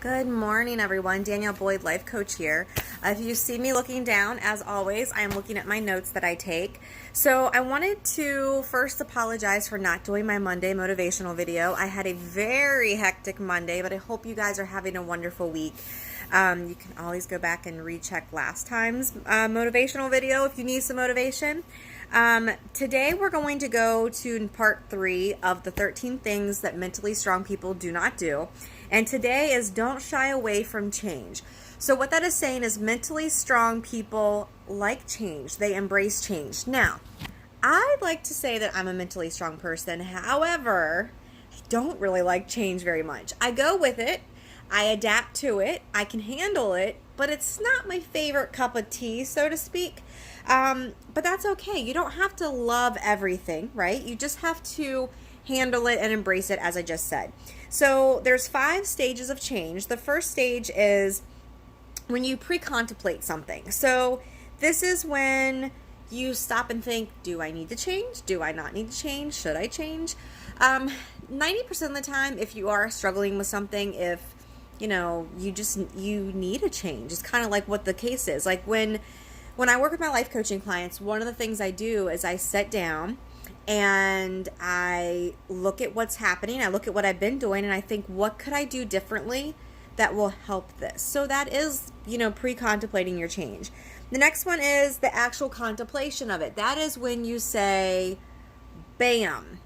Good morning, everyone. Danielle Boyd, Life Coach here. If you see me looking down, as always, I am looking at my notes that I take. So I wanted to first apologize for not doing my Monday motivational video. I had a very hectic Monday, but I hope you guys are having a wonderful week. You can always go back and recheck last time's motivational video if you need some motivation. Today we're going to go to part 3 of the 13 things that mentally strong people do not do. And today is don't shy away from change. So what that is saying is mentally strong people like change. They embrace change. Now, I'd like to say that I'm a mentally strong person. However, I don't really like change very much. I go with it. I adapt to it. I can handle it, but it's not my favorite cup of tea, so to speak. But that's okay. You don't have to love everything, right? You just have to handle it and embrace it, as I just said. So there's 5 stages of change. The first stage is when you pre-contemplate something. So this is when you stop and think, do I need to change? Do I not need to change? Should I change? 90% of the time, if you are struggling with something, if you need a change, it's kind of like what the case is. Like when I work with my life coaching clients, one of the things I do is I sit down and I look at what's happening. I look at what I've been doing and I think, what could I do differently that will help this? So that is, pre-contemplating your change. The next one is the actual contemplation of it. That is when you say, bam,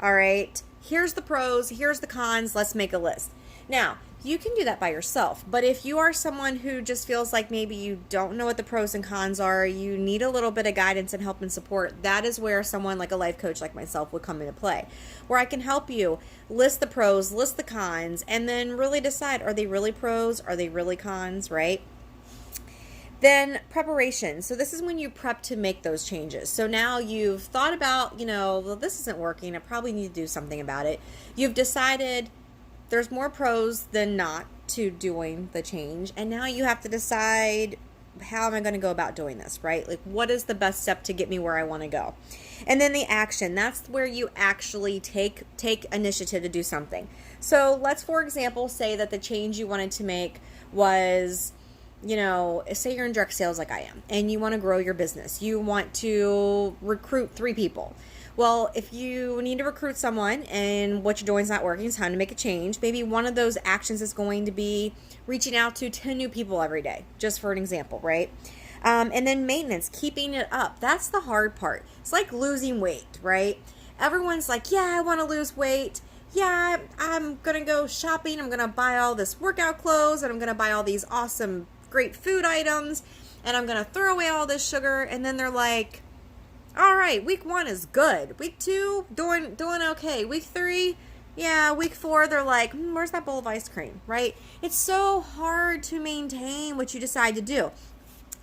all right, here's the pros, here's the cons, let's make a list. Now, you can do that by yourself, but if you are someone who just feels like maybe you don't know what the pros and cons are, you need a little bit of guidance and help and support, that is where someone like a life coach like myself would come into play, where I can help you list the pros, list the cons, and then really decide, are they really pros, are they really cons, right? Then preparation. So this is when you prep to make those changes. So now you've thought about, well, this isn't working, I probably need to do something about it. You've decided there's more pros than not to doing the change. And now you have to decide, how am I going to go about doing this, right? Like, what is the best step to get me where I want to go? And then the action, that's where you actually take initiative to do something. So let's, for example, say that the change you wanted to make was, say you're in direct sales like I am, and you want to grow your business. You want to recruit 3 people. Well, if you need to recruit someone and what you're doing is not working, it's time to make a change. Maybe one of those actions is going to be reaching out to 10 new people every day, just for an example, right? And then maintenance, keeping it up. That's the hard part. It's like losing weight, right? Everyone's like, yeah, I want to lose weight. Yeah, I'm going to go shopping. I'm going to buy all this workout clothes, and I'm going to buy all these awesome, great food items, and I'm going to throw away all this sugar. And then they're like, all right, week 1 is good. Week 2, doing okay. Week 3, yeah. Week 4, they're like, where's that bowl of ice cream, right? It's so hard to maintain what you decide to do.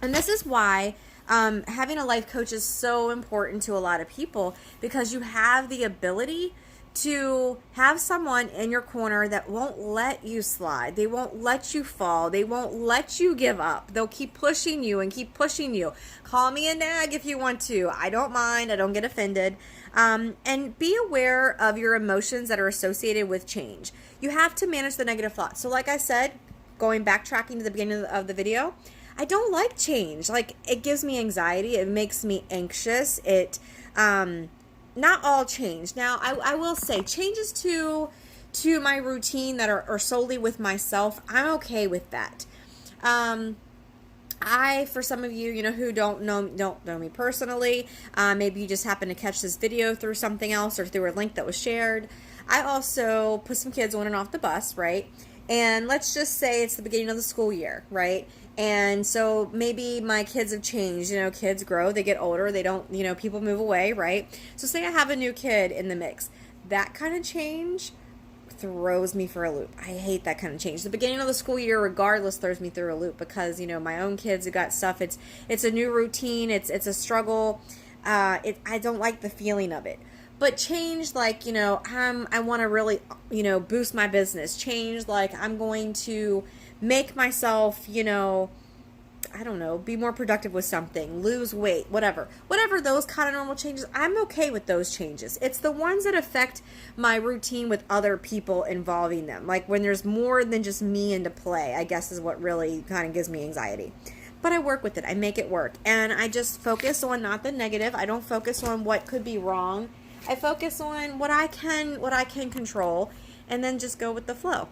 And this is why having a life coach is so important to a lot of people, because you have the ability to have someone in your corner that won't let you slide. They won't let you fall. They won't let you give up. They'll keep pushing you and keep pushing you. Call me a nag if you want to. I don't mind. I don't get offended. And be aware of your emotions that are associated with change. You have to manage the negative thoughts. So like I said, backtracking to the beginning of the video, I don't like change. Like, it gives me anxiety. It makes me anxious. Not all change. Now, I will say changes to my routine that are solely with myself, I'm okay with that. For some of you, who don't know me personally, maybe you just happen to catch this video through something else or through a link that was shared. I also put some kids on and off the bus, right? And let's just say it's the beginning of the school year, right? And so maybe my kids have changed. Kids grow, they get older, they don't, people move away, right? So say I have a new kid in the mix. That kind of change throws me for a loop. I hate that kind of change. The beginning of the school year, regardless, throws me through a loop because, my own kids have got stuff. It's a new routine. It's a struggle. I don't like the feeling of it. But change, like, I want to really, boost my business. Change, like, I'm going to make myself, I don't know, be more productive with something, lose weight, whatever those kind of normal changes, I'm okay with those changes. It's the ones that affect my routine with other people involving them, like when there's more than just me into play, I guess is what really kind of gives me anxiety. But I work with it, I make it work, and I just focus on not the negative. I don't focus on what could be wrong. I focus on what I can control, and then just go with the flow.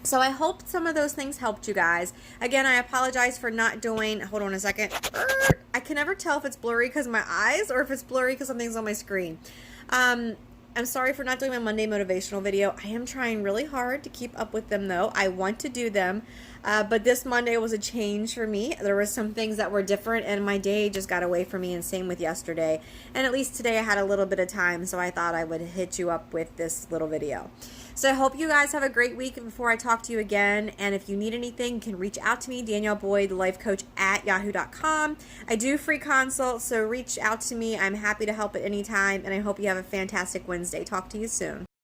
So I hope some of those things helped you guys. Again, I apologize for not doing, hold on a second. I can never tell if it's blurry because of my eyes or if it's blurry because something's on my screen. I'm sorry for not doing my Monday motivational video. I am trying really hard to keep up with them though. I want to do them, but this Monday was a change for me. There were some things that were different and my day just got away from me, and same with yesterday. And at least today I had a little bit of time, so I thought I would hit you up with this little video. So I hope you guys have a great week before I talk to you again. And if you need anything, you can reach out to me, danielleboydlifecoach@yahoo.com. I do free consults, so reach out to me. I'm happy to help at any time. And I hope you have a fantastic Wednesday. Talk to you soon.